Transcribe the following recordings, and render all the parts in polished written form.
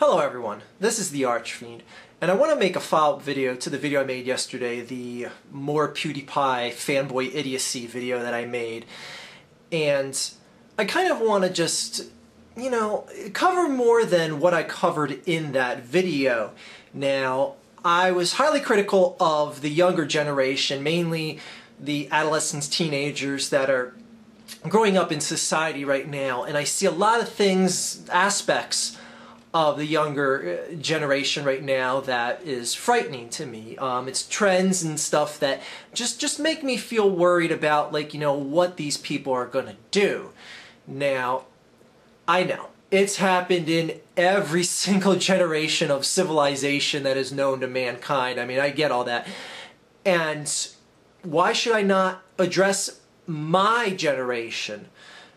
Hello everyone, this is the Archfiend, and I want to make a follow-up video to the video I made yesterday, the More PewDiePie fanboy idiocy video that I made. And I kind of want to just, cover more than what I covered in that video. Now, I was highly critical of the younger generation, mainly the adolescents, teenagers that are growing up in society right now, and I see a lot of things, aspects of the younger generation right now that is frightening to me. It's trends and stuff that just make me feel worried about, what these people are gonna do. Now, I know it's happened in every single generation of civilization that is known to mankind. I mean, I get all that. And why should I not address my generation?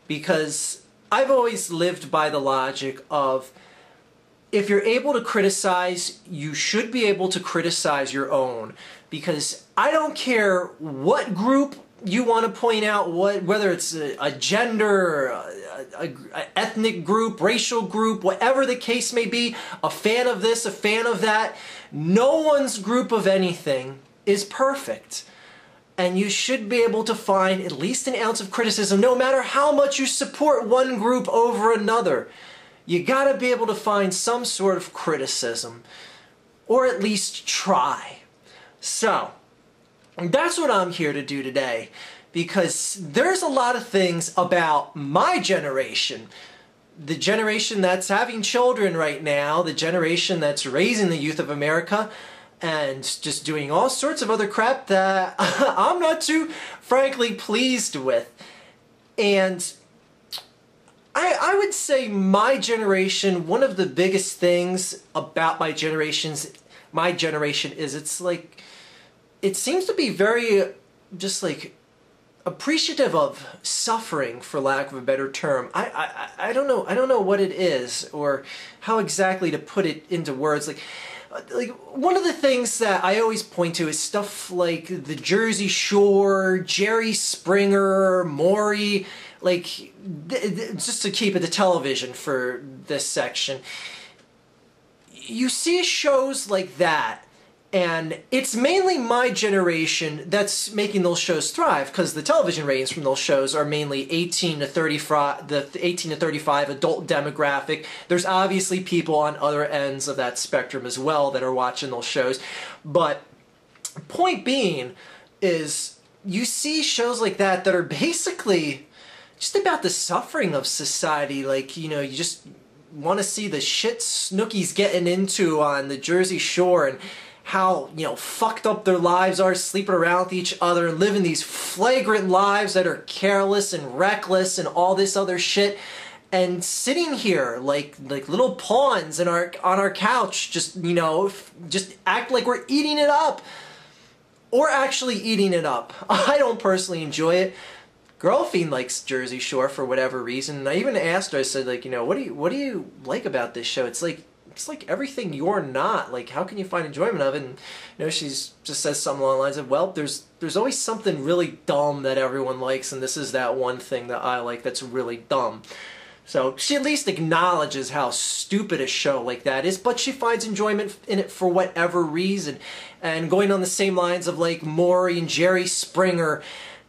Because I've always lived by the logic of, if you're able to criticize, you should be able to criticize your own. Because I don't care what group you want to point out, whether it's a gender, a ethnic group, racial group, whatever the case may be, a fan of this, a fan of that. No one's group of anything is perfect. And you should be able to find at least an ounce of criticism, no matter how much you support one group over another. You gotta be able to find some sort of criticism, or at least try. So, that's what I'm here to do today, because there's a lot of things about my generation, the generation that's having children right now, the generation that's raising the youth of America, and just doing all sorts of other crap that I'm not too, frankly, pleased with. And I would say my generation, one of the biggest things about my generation is it seems to be very appreciative of suffering, for lack of a better term. I don't know what it is or how exactly to put it into words. Like one of the things that I always point to is stuff like the Jersey Shore, Jerry Springer, Maury, just to keep it to television for this section. You see shows like that, and it's mainly my generation that's making those shows thrive, because the television ratings from those shows are mainly 18 to 35, the 18 to 35 adult demographic. There's obviously people on other ends of that spectrum as well that are watching those shows. But point being is, you see shows like that that are basically just about the suffering of society. You just want to see the shit Snooki's getting into on the Jersey Shore, and how, fucked up their lives are, sleeping around with each other and living these flagrant lives that are careless and reckless and all this other shit, and sitting here like little pawns on our couch, just act like we're eating it up, or actually eating it up. I don't personally enjoy it. Girlfiend likes Jersey Shore for whatever reason, and I even asked her, I said, what do you like about this show? It's like everything you're not. How can you find enjoyment of it? And she's just says something along the lines of, well, there's always something really dumb that everyone likes, and this is that one thing that I like that's really dumb. So she at least acknowledges how stupid a show like that is, but she finds enjoyment in it for whatever reason. And going on the same lines of Maury and Jerry Springer,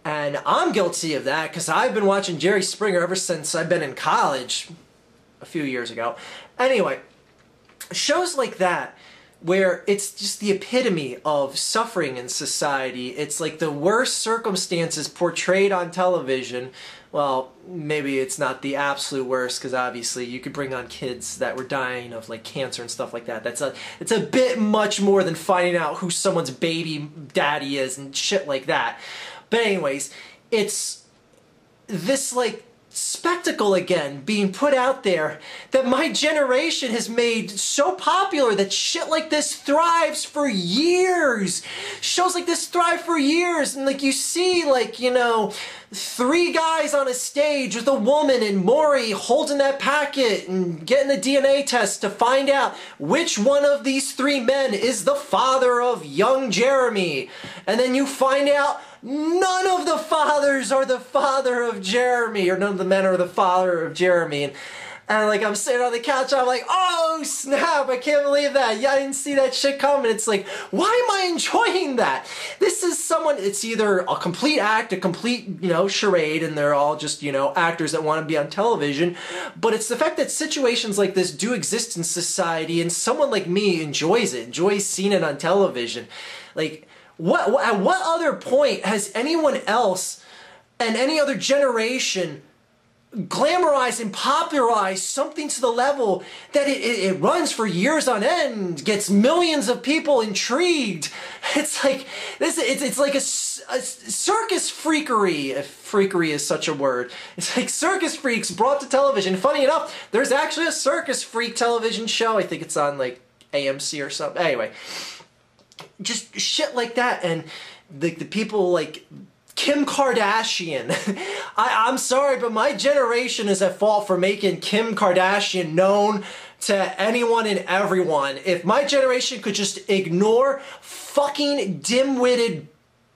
and I'm guilty of that, because I've been watching Jerry Springer ever since I've been in college a few years ago. Anyway, shows like that, where it's just the epitome of suffering in society. It's like the worst circumstances portrayed on television. Well, maybe it's not the absolute worst, because obviously you could bring on kids that were dying of cancer and stuff like that. It's a bit much more than finding out who someone's baby daddy is and shit like that. But anyways, it's this spectacle again being put out there that my generation has made so popular, that shit like this thrives for years. Shows like this thrive for years, and you see three guys on a stage with a woman, and Maury holding that packet and getting the DNA test to find out which one of these three men is the father of young Jeremy. And then you find out none of the fathers are the father of Jeremy, or none of the men are the father of Jeremy. And And like I'm sitting on the couch, I'm like, oh snap, I can't believe that. Yeah, I didn't see that shit coming. It's like, why am I enjoying that? This is someone, it's either a complete act, a complete, you know, charade, and they're all just, you know, actors that want to be on television. But it's the fact that situations like this do exist in society, and someone like me enjoys it, enjoys seeing it on television. Like, at what other point has anyone else and any other generation glamorize and popularize something to the level that it runs for years on end, gets millions of people intrigued? It's like this. It's like a circus freakery. If freakery is such a word, it's like circus freaks brought to television. Funny enough, there's actually a circus freak television show. I think it's on like AMC or something. Anyway, just shit like that, and the people like Kim Kardashian. I'm sorry, but my generation is at fault for making Kim Kardashian known to anyone and everyone. If my generation could just ignore fucking dim-witted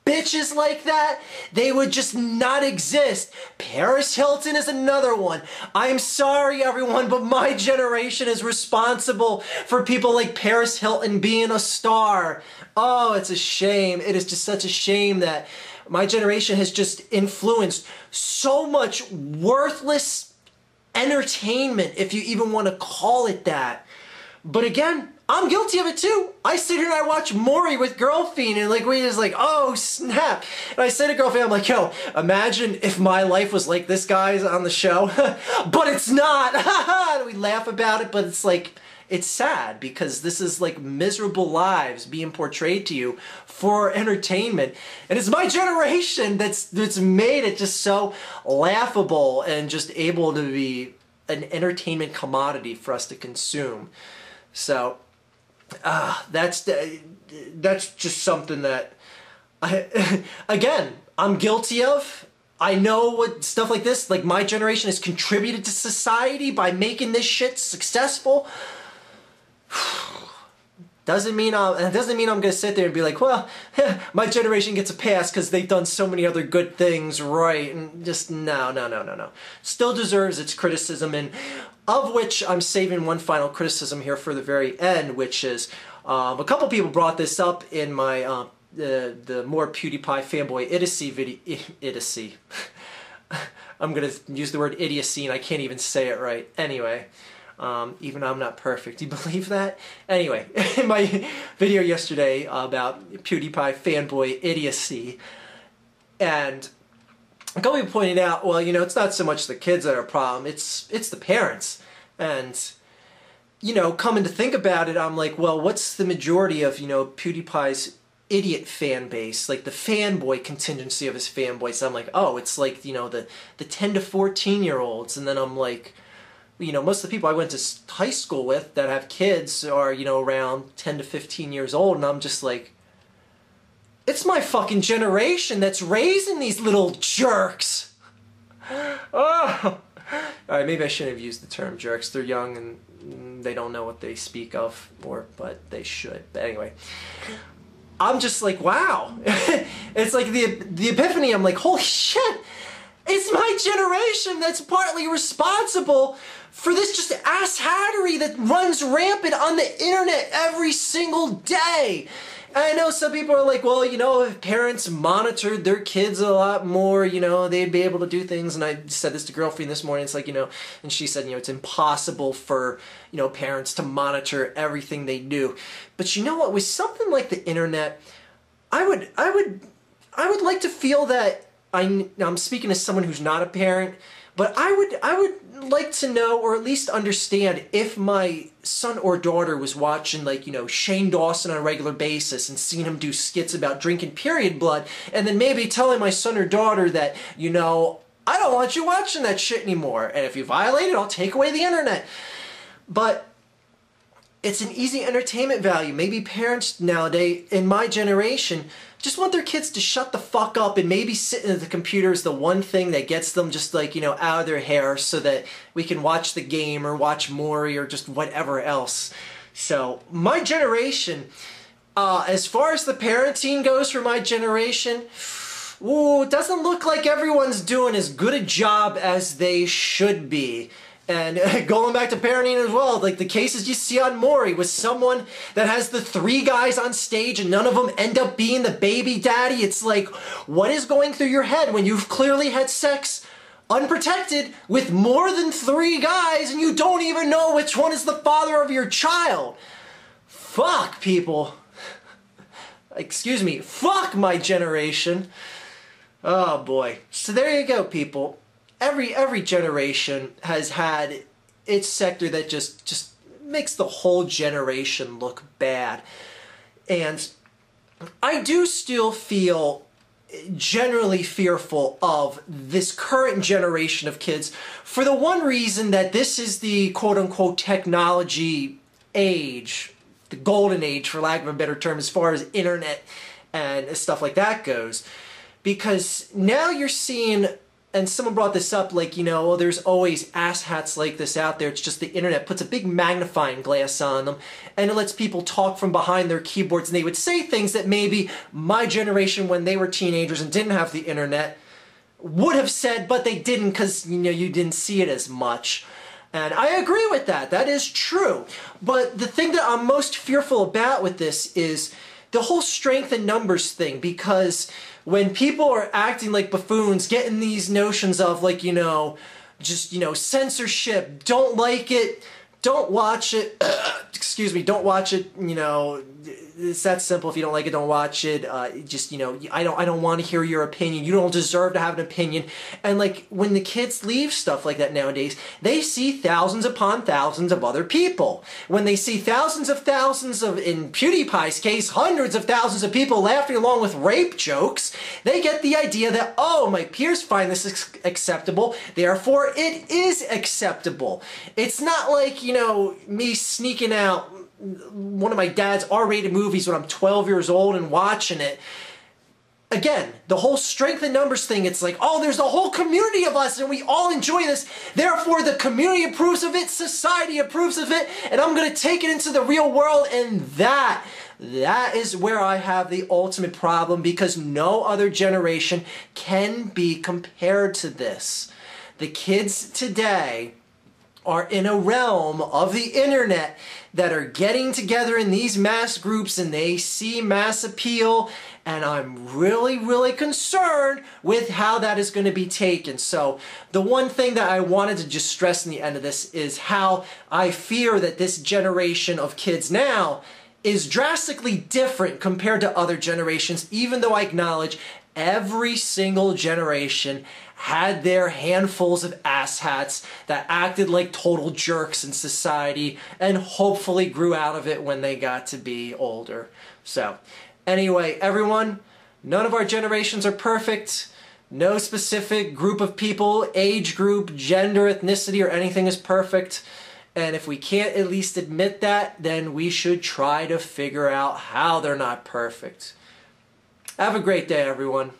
bitches like that, they would just not exist. Paris Hilton is another one. I'm sorry, everyone, but my generation is responsible for people like Paris Hilton being a star. Oh, it's a shame. It is just such a shame that my generation has just influenced so much worthless entertainment, if you even want to call it that. But again, I'm guilty of it too. I sit here and I watch Maury with Girlfiend, and like we just like, oh snap. And I say to Girlfiend, I'm like, yo, imagine if my life was like this guy's on the show. But it's not. And we laugh about it, but it's like, it's sad because this is like miserable lives being portrayed to you for entertainment. And it's my generation that's made it just so laughable and just able to be an entertainment commodity for us to consume. So, that's just something that again, I'm guilty of. I know what stuff like this, like my generation has contributed to society by making this shit successful. Doesn't mean I'm gonna sit there and be like, well, my generation gets a pass because they've done so many other good things, right? And just no. Still deserves its criticism, and of which I'm saving one final criticism here for the very end, which is a couple people brought this up in my the more PewDiePie fanboy idiocy video. Idiocy. I'm gonna use the word idiocy, and I can't even say it right. Anyway. Even I'm not perfect. Do you believe that? Anyway, in my video yesterday about PewDiePie fanboy idiocy, and a couple people pointed out, well, you know, it's not so much the kids that are a problem, it's the parents. And, you know, coming to think about it, I'm like, well, what's the majority of, you know, PewDiePie's idiot fan base, like the fanboy contingency of his fanboys? So I'm like, oh, it's like, you know, the 10 to 14-year-olds, and then I'm like, you know, most of the people I went to high school with that have kids are, you know, around 10 to 15 years old, and I'm just like, it's my fucking generation that's raising these little jerks. Oh. Alright, maybe I shouldn't have used the term jerks. They're young and they don't know what they speak of, but they should. But anyway, I'm just like, wow. It's like the epiphany. I'm like, holy shit. It's my generation that's partly responsible for this just asshattery that runs rampant on the internet every single day. And I know some people are like, well, you know, if parents monitored their kids a lot more, you know, they'd be able to do things. And I said this to Girlfiend this morning. It's like, you know, and she said, you know, it's impossible for, you know, parents to monitor everything they do. But you know what? With something like the internet, I would like to feel that I'm speaking as someone who's not a parent, but I would like to know, or at least understand, if my son or daughter was watching, like, you know, Shane Dawson on a regular basis and seeing him do skits about drinking period blood, and then maybe telling my son or daughter that, you know, I don't want you watching that shit anymore, and if you violate it, I'll take away the internet. But it's an easy entertainment value. Maybe parents nowadays, in my generation, just want their kids to shut the fuck up and maybe sitting at the computer is the one thing that gets them just, like, you know, out of their hair so that we can watch the game or watch Maury or just whatever else. So my generation, as far as the parenting goes for my generation, ooh, it doesn't look like everyone's doing as good a job as they should be. And going back to parenting as well, like the cases you see on Maury with someone that has the 3 guys on stage and none of them end up being the baby daddy. It's like, what is going through your head when you've clearly had sex unprotected with more than 3 guys and you don't even know which one is the father of your child? Fuck, people. Excuse me, fuck my generation. Oh boy. So there you go, people. Every generation has had its sector that just makes the whole generation look bad. And I do still feel generally fearful of this current generation of kids for the one reason that this is the quote-unquote technology age, the golden age for lack of a better term, as far as internet and stuff like that goes. Because now you're seeing, and someone brought this up, like, you know, well, there's always asshats like this out there. It's just the internet puts a big magnifying glass on them, and it lets people talk from behind their keyboards, and they would say things that maybe my generation, when they were teenagers and didn't have the internet, would have said, but they didn't because, you know, you didn't see it as much. And I agree with that. That is true. But the thing that I'm most fearful about with this is the whole strength in numbers thing, because when people are acting like buffoons, getting these notions of, like, you know, just, you know, censorship, don't like it, don't watch it, excuse me, don't watch it, you know, it's that simple. If you don't like it, don't watch it. Just, you know, I don't want to hear your opinion. You don't deserve to have an opinion. And like when the kids leave stuff like that nowadays, they see thousands upon thousands of other people. When they see thousands of, in PewDiePie's case, hundreds of thousands of people laughing along with rape jokes, they get the idea that, oh, my peers find this acceptable, therefore it is acceptable. It's not like, you know, me sneaking out one of my dad's R-rated movies when I'm 12 years old and watching it. Again, the whole strength in numbers thing, it's like, oh, there's a whole community of us and we all enjoy this, therefore the community approves of it, society approves of it, and I'm going to take it into the real world, and that is where I have the ultimate problem, because no other generation can be compared to this. The kids today are in a realm of the internet that are getting together in these mass groups and they see mass appeal, and I'm really, really concerned with how that is going to be taken. So the one thing that I wanted to just stress in the end of this is how I fear that this generation of kids now is drastically different compared to other generations, even though I acknowledge every single generation had their handfuls of asshats that acted like total jerks in society and hopefully grew out of it when they got to be older. So, anyway, everyone, none of our generations are perfect. No specific group of people, age group, gender, ethnicity, or anything is perfect. And if we can't at least admit that, then we should try to figure out how they're not perfect. Have a great day, everyone.